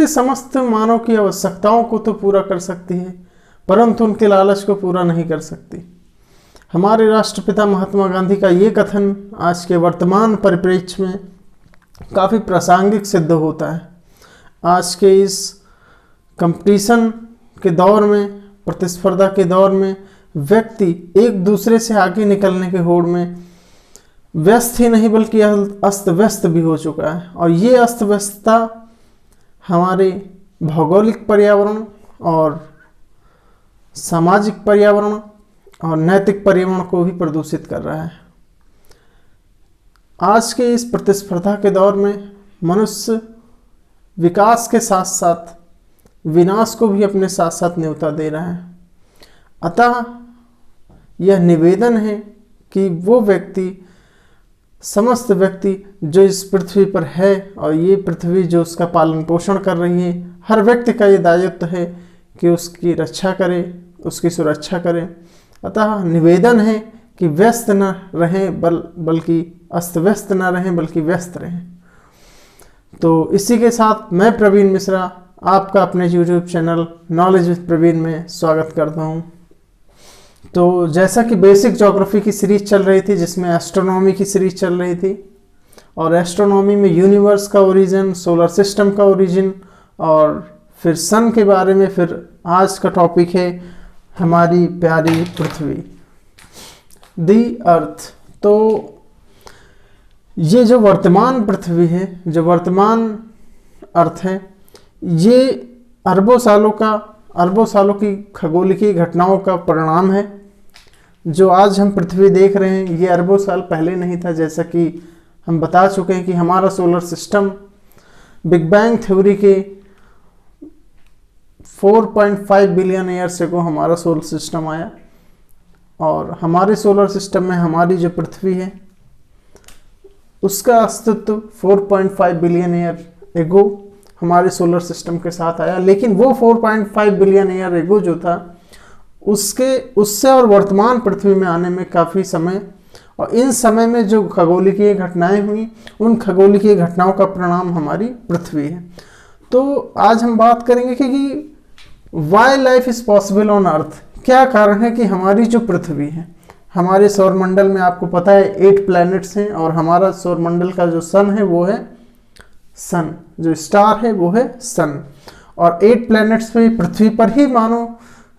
समस्त मानव की आवश्यकताओं को तो पूरा कर सकती है, परंतु उनके लालच को पूरा नहीं कर सकती। हमारे राष्ट्रपिता महात्मा गांधी का ये कथन आज के वर्तमान परिप्रेक्ष्य में काफ़ी प्रासंगिक सिद्ध होता है। आज के इस कंपटीशन के दौर में, प्रतिस्पर्धा के दौर में, व्यक्ति एक दूसरे से आगे निकलने के होड़ में व्यस्त ही नहीं बल्कि अस्त व्यस्त भी हो चुका है। और ये अस्त व्यस्तता हमारे भौगोलिक पर्यावरण और सामाजिक पर्यावरण और नैतिक पर्यावरण को भी प्रदूषित कर रहा है। आज के इस प्रतिस्पर्धा के दौर में मनुष्य विकास के साथ साथ विनाश को भी अपने साथ साथ न्योता दे रहा है। अतः यह निवेदन है कि वो व्यक्ति, समस्त व्यक्ति जो इस पृथ्वी पर है और ये पृथ्वी जो उसका पालन पोषण कर रही है, हर व्यक्ति का ये दायित्व है कि उसकी रक्षा करे, उसकी सुरक्षा करे। अतः निवेदन है कि व्यस्त न रहें बल्कि अस्त व्यस्त न रहें बल्कि व्यस्त रहें। तो इसी के साथ मैं प्रवीण मिश्रा आपका अपने YouTube channel knowledge with Praveen में स्वागत करता हूँ। तो जैसा कि बेसिक ज्योग्राफी की सीरीज चल रही थी, जिसमें एस्ट्रोनॉमी की सीरीज चल रही थी, और एस्ट्रोनॉमी में यूनिवर्स का ओरिजिन, सोलर सिस्टम का ओरिजिन और फिर सन के बारे में, फिर आज का टॉपिक है हमारी प्यारी पृथ्वी, दी अर्थ। तो ये जो वर्तमान पृथ्वी है, जो वर्तमान अर्थ है, ये अरबों सालों की खगोलीय घटनाओं का परिणाम है। जो आज हम पृथ्वी देख रहे हैं ये अरबों साल पहले नहीं था। जैसा कि हम बता चुके हैं कि हमारा solar system big bang theory के 4.5 बिलियन ईयर्स अगो हमारा सोलर सिस्टम आया, और हमारे सोलर सिस्टम में हमारी जो पृथ्वी है उसका अस्तित्व 4.5 बिलियन ईयर एगो हमारे सोलर सिस्टम के साथ आया। लेकिन वो 4.5 बिलियन ईयर एगो जो था उससे और वर्तमान पृथ्वी में आने में काफ़ी समय, और इन समय में जो खगोलीय घटनाएं हुई उन खगोलीय घटनाओं का परिणाम हमारी पृथ्वी है। तो आज हम बात करेंगे कि Y life is possible on earth. क्या कारण है कि हमारी जो पृथ्वी है, हमारे सौरमंडल में आपको पता है 8 प्लैनेट्स हैं, और हमारा सौरमंडल का जो सन है वो है सन, जो स्टार है वो है सन। और 8 प्लैनेट्स पे पृथ्वी पर ही मानो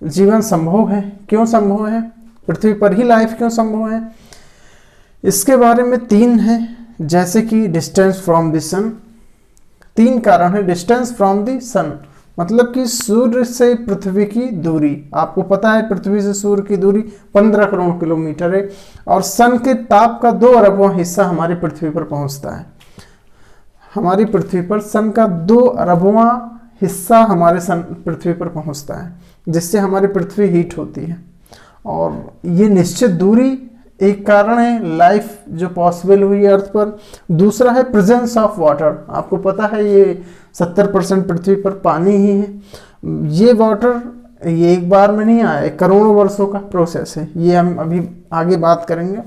जीवन संभव है। क्यों संभव है? पृथ्वी पर ही लाइफ क्यों संभव है? इसके बारे में 3 है, जैसे कि डिस्टेंस फ्रॉम द सन। 3 कारण है। डिस्टेंस फ्रॉम द सन मतलब कि सूर्य से पृथ्वी की दूरी। आपको पता है पृथ्वी से सूर्य की दूरी 15 करोड़ किलोमीटर है, और सन के ताप का 2 अरबवां हिस्सा हमारी पृथ्वी पर पहुंचता है। हमारी पृथ्वी पर सन का 2 अरबवां हिस्सा हमारे सन पृथ्वी पर पहुंचता है, जिससे हमारी पृथ्वी हीट होती है। और ये निश्चित दूरी एक कारण है लाइफ जो पॉसिबल हुई अर्थ पर। दूसरा है प्रेजेंस ऑफ वाटर। आपको पता है ये 70% पृथ्वी पर पानी ही है। ये वाटर ये एक बार में नहीं आया, करोड़ों वर्षों का प्रोसेस है। ये हम अभी आगे बात करेंगे।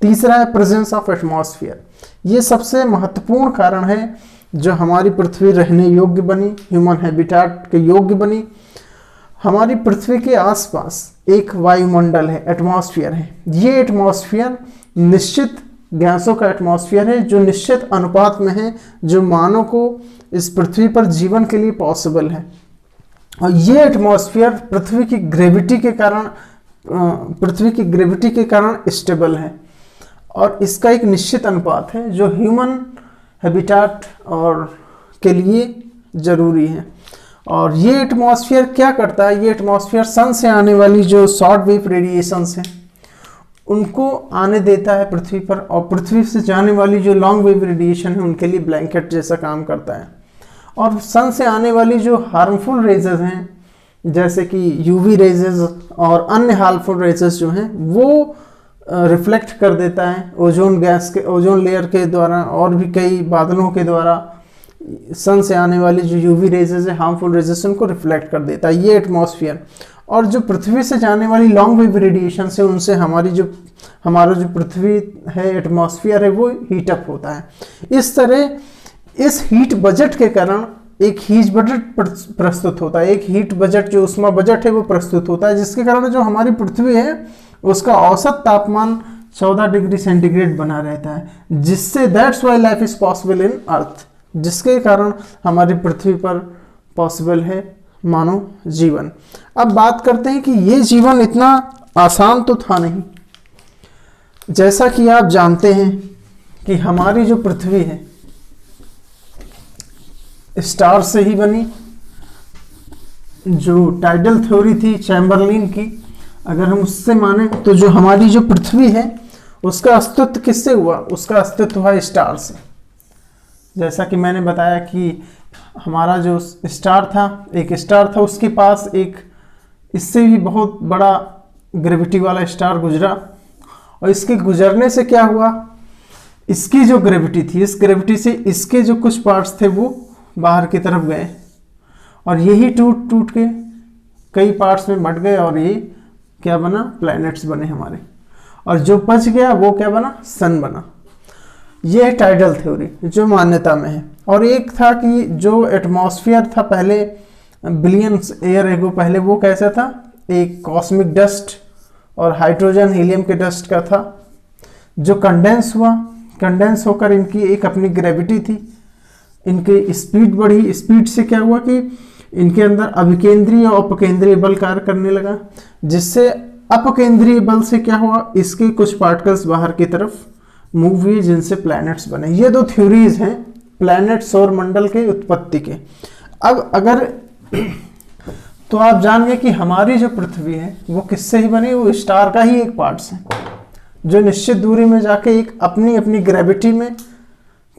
तीसरा है प्रेजेंस ऑफ एटमॉस्फेयर। ये सबसे महत्वपूर्ण कारण है जो हमारी पृथ्वी रहने योग्य बनी, ह्यूमन हैबिटेट के योग्य बनी। हमारी पृथ्वी के आसपास एक वायुमंडल है, एटमॉस्फेयर है। ये एटमॉस्फेयर निश्चित गैसों का एटमॉस्फेयर है, जो निश्चित अनुपात में है, जो मानव को इस पृथ्वी पर जीवन के लिए पॉसिबल है। और ये एटमॉस्फेयर पृथ्वी की ग्रेविटी के कारण स्टेबल है, और इसका एक निश्चित अनुपात है जो ह्यूमन हैबिटेट और के लिए जरूरी है। और ये एटमॉस्फेयर क्या करता है? ये एटमॉस्फेयर सन से आने वाली जो शॉर्ट वेव रेडिएशंस हैं उनको आने देता है पृथ्वी पर, और पृथ्वी से जाने वाली जो लॉन्ग वेव रेडिएशन है उनके लिए ब्लैंकेट जैसा काम करता है। और सन से आने वाली जो हार्मफुल रेजेस हैं, जैसे कि यूवी रेजेस और अन्य हार्मफुल रेजेस जो हैं, वो रिफ्लेक्ट कर देता है ओजोन लेयर के द्वारा, और भी कई बादलों के द्वारा सन से आने वाली जो यूवी रेजेस है, हार्मफुल रेजेस, उनको रिफ्लेक्ट कर देता है ये एटमॉस्फेयर। और जो पृथ्वी से जाने वाली लॉन्ग वेव रेडिएशन से उनसे हमारा जो पृथ्वी है, एटमॉस्फेयर है, वो हीटअप होता है। इस तरह इस हीट बजट के कारण एक हीट बजट प्रस्तुत होता है, एक हीट बजट जो ऊष्मा बजट है वो प्रस्तुत होता है, जिसके कारण जो हमारी पृथ्वी है उसका औसत तापमान 14 डिग्री सेंटीग्रेड बना रहता है, जिससे that's why life is possible in earth, जिसके कारण हमारी पृथ्वी पर पॉसिबल है मानव जीवन। अब बात करते हैं कि ये जीवन इतना आसान तो था नहीं। जैसा कि आप जानते हैं कि हमारी जो पृथ्वी है स्टार से ही बनी। जो टाइडल थ्योरी थी चैम्बरलिन की, अगर हम उससे माने तो जो हमारी जो पृथ्वी है उसका अस्तित्व किससे हुआ? उसका अस्तित्व हुआ स्टार से। जैसा कि मैंने बताया कि हमारा जो स्टार था उसके पास एक इससे भी बहुत बड़ा ग्रेविटी वाला स्टार गुजरा, और इसके गुजरने से क्या हुआ, इसकी जो ग्रेविटी थी, इस ग्रेविटी से इसके जो कुछ पार्ट्स थे वो बाहर की तरफ गए, और यही टूट टूट के कई पार्ट्स में बट गए, और ये क्या बना? प्लैनेट्स बने हमारे, और जो बच गया वो क्या बना? सन बना। ये है टाइडल थ्योरी जो मान्यता में है। और एक था कि जो एटमॉस्फेयर था पहले बिलियंस ईयर एगो पहले, वो कैसा था? एक कॉस्मिक डस्ट और हाइड्रोजन हीलियम के डस्ट का था, जो कंडेंस हुआ, कंडेंस होकर इनकी एक अपनी ग्रेविटी थी, इनकी स्पीड बढ़ी। स्पीड से क्या हुआ कि इनके अंदर अभिकेंद्रीय और अपकेंद्रीय बल कार्य करने लगा, जिससे अपकेंद्रीय बल से क्या हुआ, इसके कुछ पार्टिकल्स बाहर की तरफ मूव हुए, जिनसे प्लैनेट्स बने। ये दो थ्योरीज हैं प्लैनेट सौर मंडल के उत्पत्ति के। अब अगर तो आप जान गए कि हमारी जो पृथ्वी है वो किससे ही बनी? वो स्टार का ही एक पार्ट्स है, जो निश्चित दूरी में जाके एक अपनी अपनी ग्रेविटी में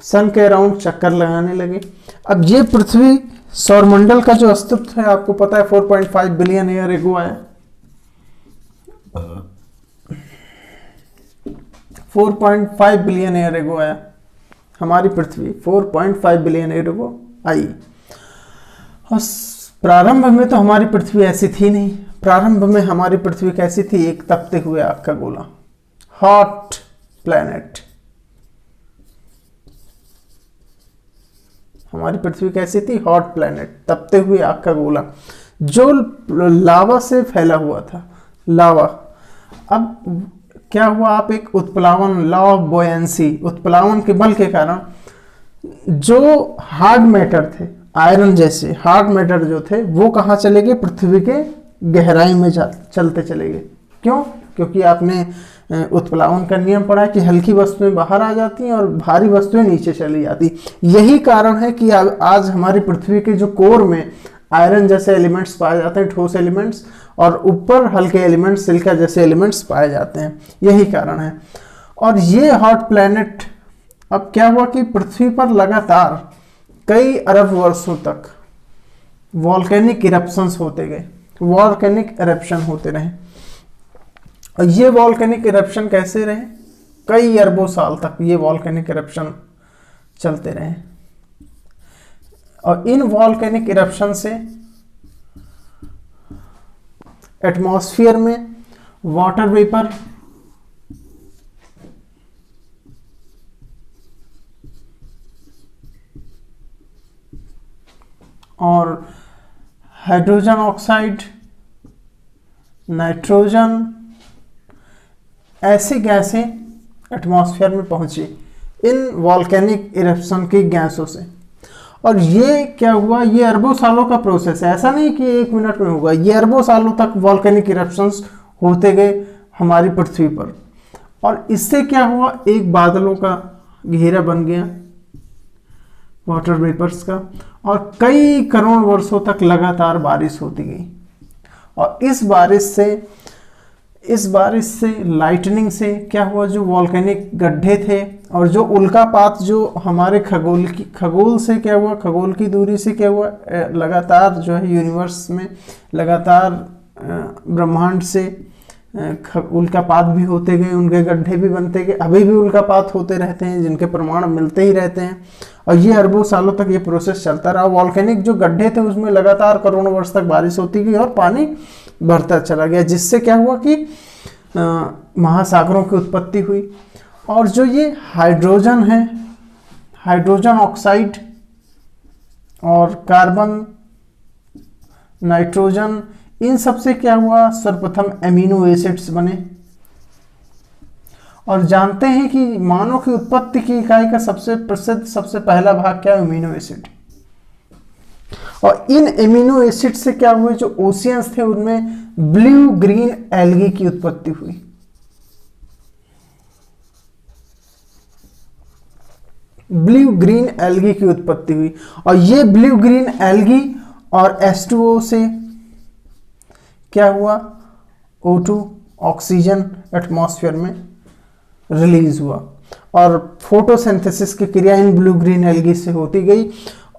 सन के अराउंड चक्कर लगाने लगे। अब ये पृथ्वी सौरमंडल का जो अस्तित्व है आपको पता है 4.5 बिलियन ईयर एगो आया। 4.5 बिलियन ईयर एगो आया हमारी पृथ्वी, 4.5 बिलियन ईयर एगो आई। और प्रारंभ में तो हमारी पृथ्वी ऐसी थी नहीं। प्रारंभ में हमारी पृथ्वी कैसी थी? एक तपते हुए आग का गोला, हॉट प्लैनेट। हमारी पृथ्वी कैसी थी? हॉट प्लैनेट, तपते हुए आग का गोला, जो लावा से फैला हुआ था, लावा। अब क्या हुआ? आप एक उत्प्लावन, लॉ ऑफ बॉयंसी, उत्प्लावन के बल के कारण जो हार्ड मैटर थे, आयरन जैसे हार्ड मैटर जो थे, वो कहाँ चले गए? पृथ्वी के गहराई में चलते चले गए। क्यों? क्योंकि आपने उत्प्लावन का नियम पढ़ा है कि हल्की वस्तुएं बाहर आ जाती हैं और भारी वस्तुएं नीचे चली जाती। यही कारण है कि आज हमारी पृथ्वी के जो कोर में आयरन जैसे एलिमेंट्स पाए जाते हैं, ठोस एलिमेंट्स, और ऊपर हल्के एलिमेंट्स, सिलिका जैसे एलिमेंट्स पाए जाते हैं। यही कारण है। और ये हॉट प्लैनेट, अब क्या हुआ कि पृथ्वी पर लगातार कई अरब वर्षों तक वॉल्केनिक इरप्शंस होते गए, वॉल्केनिक इरप्शन होते रहे। और ये वॉल्केनिक इरप्शन कैसे रहे? कई अरबों साल तक ये वॉल्केनिक इरप्शन चलते रहे। और इन वॉल्केनिक इरप्शन से एटमॉस्फेयर में वाटर वेपर और हाइड्रोजन ऑक्साइड, नाइट्रोजन, ऐसी गैसें एटमॉस्फेयर में पहुंची इन वॉल्केनिक इरप्शन की गैसों से। और ये क्या हुआ? ये अरबों सालों का प्रोसेस है, ऐसा नहीं कि 1 मिनट में होगा। ये अरबों सालों तक वॉल्केनिक इरप्शंस होते गए हमारी पृथ्वी पर। और इससे क्या हुआ? एक बादलों का घेरा बन गया, वाटर वेपर्स का, और कई करोड़ वर्षों तक लगातार बारिश होती गई। और इस बारिश से लाइटनिंग से क्या हुआ? जो वॉल्केनिक गड्ढे थे और जो उल्कापात जो हमारे खगोल से क्या हुआ, खगोल की दूरी से क्या हुआ, लगातार जो है यूनिवर्स में लगातार ब्रह्मांड से उल्कापात भी होते गए, उनके गड्ढे भी बनते गए। अभी भी उल्कापात होते रहते हैं जिनके प्रमाण मिलते ही रहते हैं। और ये अरबों सालों तक ये प्रोसेस चलता रहा। वॉल्केनिक जो गड्ढे थे उसमें लगातार करोड़ों वर्ष तक बारिश होती गई और पानी बढ़ता चला गया, जिससे क्या हुआ कि महासागरों की उत्पत्ति हुई। और जो ये हाइड्रोजन है, हाइड्रोजन ऑक्साइड और कार्बन, नाइट्रोजन, इन सब से क्या हुआ, सर्वप्रथम एमिनो एसिड्स बने। और जानते हैं कि मानव की उत्पत्ति की इकाई का सबसे प्रसिद्ध, सबसे पहला भाग क्या है, एमिनो एसिड। और इन एमिनो एसिड से क्या हुए, जो ओशियंस थे उनमें ब्लू ग्रीन एल्गी की उत्पत्ति हुई। ब्लू ग्रीन एल्गी की उत्पत्ति हुई। और ये ब्लू ग्रीन एल्गी और H2O से क्या हुआ, O2 ऑक्सीजन एटमॉस्फेयर में रिलीज हुआ और फोटोसिंथेसिस की क्रिया इन ब्लू ग्रीन एल्गी से होती गई।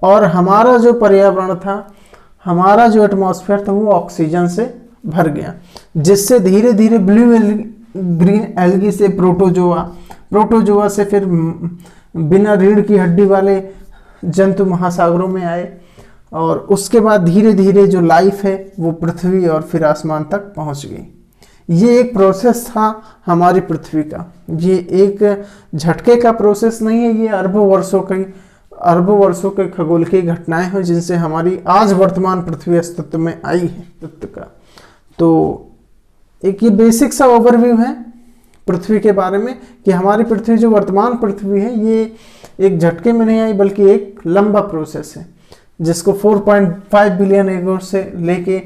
और हमारा जो पर्यावरण था, हमारा जो एटमॉस्फेयर था, वो ऑक्सीजन से भर गया, जिससे धीरे धीरे ब्लू ग्रीन एल्गी से प्रोटोजोआ, प्रोटोजोआ से फिर बिना रीढ़ की हड्डी वाले जंतु महासागरों में आए। और उसके बाद धीरे धीरे जो लाइफ है वो पृथ्वी और फिर आसमान तक पहुंच गई। ये एक प्रोसेस था हमारी पृथ्वी का। ये एक झटके का प्रोसेस नहीं है, ये अरबों वर्षों के खगोल की घटनाएं हैं जिनसे हमारी आज वर्तमान पृथ्वी अस्तित्व में आई है तत्व का। तो एक ये बेसिक सा ओवरव्यू है पृथ्वी के बारे में कि हमारी पृथ्वी, जो वर्तमान पृथ्वी है, ये एक झटके में नहीं आई बल्कि एक लंबा प्रोसेस है, जिसको 4.5 बिलियन ईयर से लेके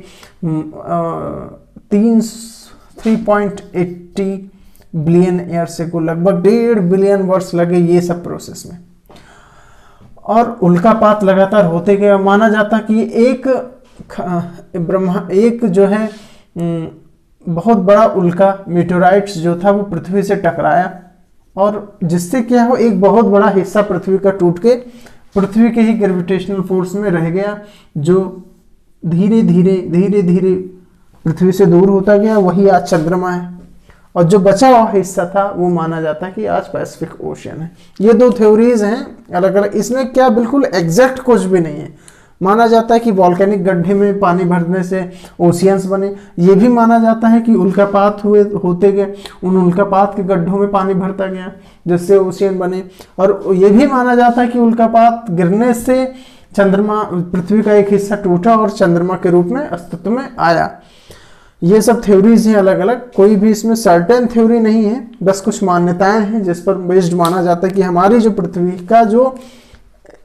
3.80 बिलियन ईयर से को लगभग 1.5 बिलियन वर्ष लगे ये सब प्रोसेस में। और उल्कापात लगातार होते गए। माना जाता कि एक जो है बहुत बड़ा उल्का मीटेराइट्स जो था वो पृथ्वी से टकराया और जिससे क्या हो, एक बहुत बड़ा हिस्सा पृथ्वी का टूट के पृथ्वी के ही ग्रेविटेशनल फोर्स में रह गया, जो धीरे धीरे पृथ्वी से दूर होता गया। वही आज चंद्रमा है और जो बचा हुआ हिस्सा था वो माना जाता है कि आज पैसिफिक ओशियन है। ये दो थ्योरीज हैं अलग अलग, इसमें क्या बिल्कुल एग्जैक्ट कुछ भी नहीं है। माना जाता है कि वॉल्केनिक गड्ढे में पानी भरने से ओशियंस बने। ये भी माना जाता है कि उल्कापात होते गए, उन उल्कापात के गड्ढों में पानी भरता गया जिससे ओशियन बने। और ये भी माना जाता है कि उल्कापात गिरने से चंद्रमा, पृथ्वी का एक हिस्सा टूटा और चंद्रमा के रूप में अस्तित्व में आया। ये सब थ्योरीज हैं अलग अलग, कोई भी इसमें सर्टेन थ्योरी नहीं है, बस कुछ मान्यताएं हैं जिस पर बेस्ड माना जाता है कि हमारी जो पृथ्वी का जो,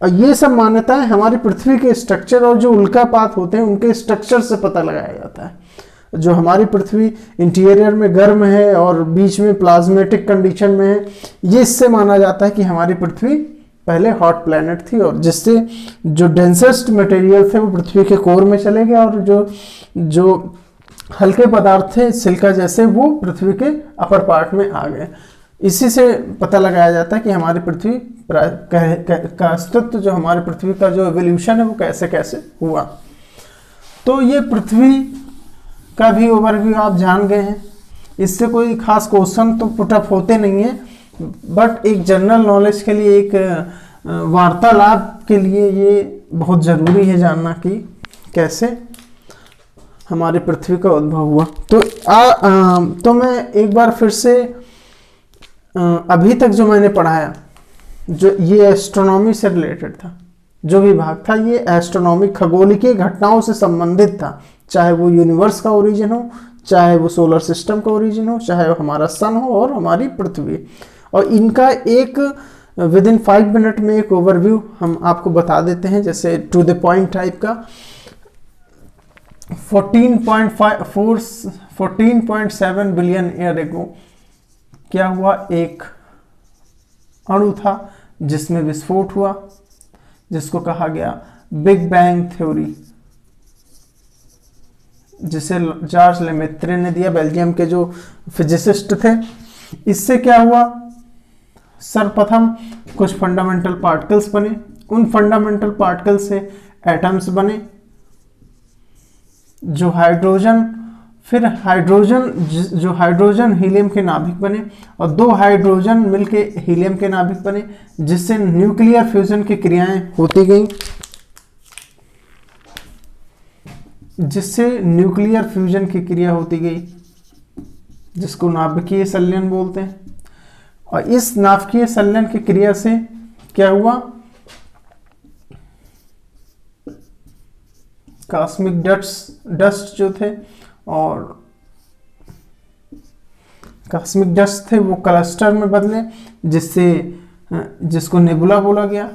ये सब मान्यताएं हमारी पृथ्वी के स्ट्रक्चर और जो उल्कापात होते हैं उनके स्ट्रक्चर से पता लगाया जाता है। जो हमारी पृथ्वी इंटीरियर में गर्म है और बीच में प्लाज्मेटिक कंडीशन में है, ये इससे माना जाता है कि हमारी पृथ्वी पहले हॉट प्लैनेट थी और जिससे जो डेंसेस्ट मटेरियल थे वो पृथ्वी के कोर में चले गए और जो हल्के पदार्थ थे सिलिका जैसे वो पृथ्वी के अपर पार्ट में आ गए। इसी से पता लगाया जाता है कि हमारी पृथ्वी का अस्तित्व, जो हमारी पृथ्वी का जो एवोल्यूशन है वो कैसे कैसे हुआ। तो ये पृथ्वी का भी ओवरव्यू आप जान गए हैं। इससे कोई खास क्वेश्चन तो पुटअप होते नहीं है, बट एक जनरल नॉलेज के लिए, एक वार्तालाप के लिए ये बहुत ज़रूरी है जानना कि कैसे हमारी पृथ्वी का उद्भव हुआ। तो मैं एक बार फिर से अभी तक जो मैंने पढ़ाया, जो ये एस्ट्रोनॉमी से रिलेटेड था, जो भी भाग था ये एस्ट्रोनॉमी, खगोलीय घटनाओं से संबंधित था। चाहे वो यूनिवर्स का ओरिजिन हो, चाहे वो सोलर सिस्टम का ओरिजिन हो, चाहे वो हमारा सन हो और हमारी पृथ्वी। और इनका एक विद इन 5 मिनट में एक ओवरव्यू हम आपको बता देते हैं, जैसे टू द पॉइंट टाइप का। 14.7 बिलियन ईयर एगो क्या हुआ, एक अणु था जिसमें विस्फोट हुआ, जिसको कहा गया बिग बैंग थ्योरी, जिसे चार्ल्स लेमेत्रे ने दिया, बेल्जियम के जो फिजिसिस्ट थे। इससे क्या हुआ, सर्वप्रथम कुछ फंडामेंटल पार्टिकल्स बने, उन फंडामेंटल पार्टिकल से एटम्स बने, जो हाइड्रोजन हीलियम के नाभिक बने और 2 हाइड्रोजन मिलके हीलियम के नाभिक बने, जिससे न्यूक्लियर फ्यूजन की क्रियाएं होती गई, जिसको नाभिकीय संलयन बोलते हैं। और इस नाभिकीय संलयन की क्रिया से क्या हुआ, कॉस्मिक डस्ट जो थे, और कॉस्मिक डस्ट थे वो क्लस्टर में बदले, जिसको नेबुला बोला गया।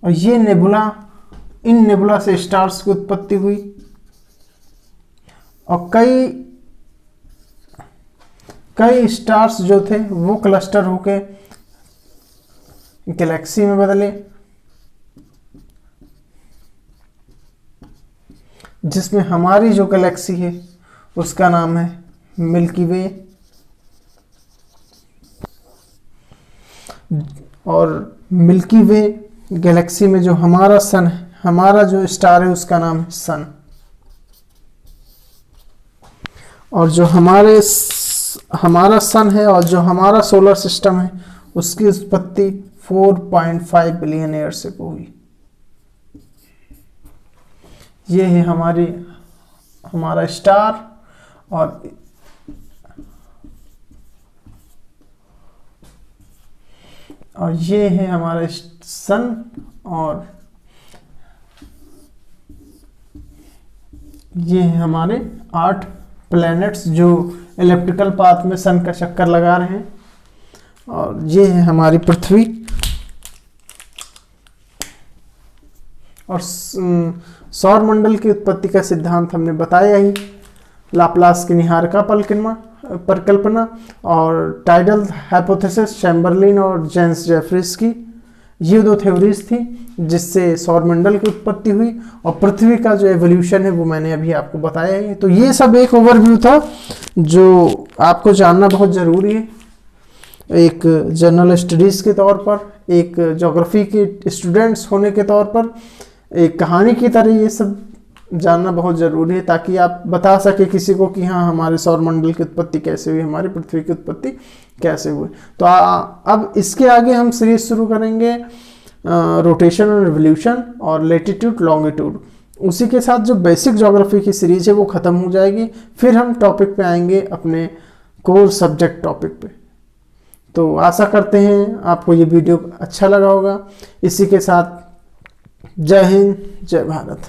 और ये नेबुला, इन नेबुला से स्टार्स की उत्पत्ति हुई, और कई स्टार्स जो थे वो क्लस्टर होके गैलेक्सी में बदले, जिसमें हमारी जो गैलेक्सी है उसका नाम है मिल्की वे। और मिल्की वे गैलेक्सी में जो हमारा सन है, हमारा जो स्टार है उसका नाम है सन। और जो हमारा सन है और जो हमारा सोलर सिस्टम है उसकी उत्पत्ति 4.5 बिलियन ईयर से हुई। ये है हमारा स्टार, और ये है हमारा सन, और ये है हमारे 8 प्लैनेट्स जो इलेप्टिकल पाथ में सन का चक्कर लगा रहे हैं, और ये है हमारी पृथ्वी। और सौर मंडल की उत्पत्ति का सिद्धांत हमने बताया ही, लाप्लास की निहारिका परिकल्पना और टाइडल हाइपोथेसिस, चैम्बरलिन और जेम्स जेफरीज की, ये 2 थ्योरीज थी जिससे सौर मंडल की उत्पत्ति हुई। और पृथ्वी का जो एवोल्यूशन है वो मैंने अभी आपको बताया ही। तो ये सब एक ओवरव्यू था जो आपको जानना बहुत ज़रूरी है, एक जनरल स्टडीज़ के तौर पर, एक ज्योग्राफी के स्टूडेंट्स होने के तौर पर, एक कहानी की तरह ये सब जानना बहुत ज़रूरी है, ताकि आप बता सके किसी को कि हाँ हमारे सौर मंडल की उत्पत्ति कैसे हुई, हमारी पृथ्वी की उत्पत्ति कैसे हुई। तो अब इसके आगे हम सीरीज शुरू करेंगे रोटेशन और रिवोल्यूशन और लेटीट्यूड लॉन्गिट्यूड। उसी के साथ जो बेसिक ज्योग्राफी की सीरीज है वो ख़त्म हो जाएगी, फिर हम टॉपिक पे आएंगे अपने कोर सब्जेक्ट टॉपिक पे। तो आशा करते हैं आपको ये वीडियो अच्छा लगा होगा। इसी के साथ जय हिंद, जय भारत।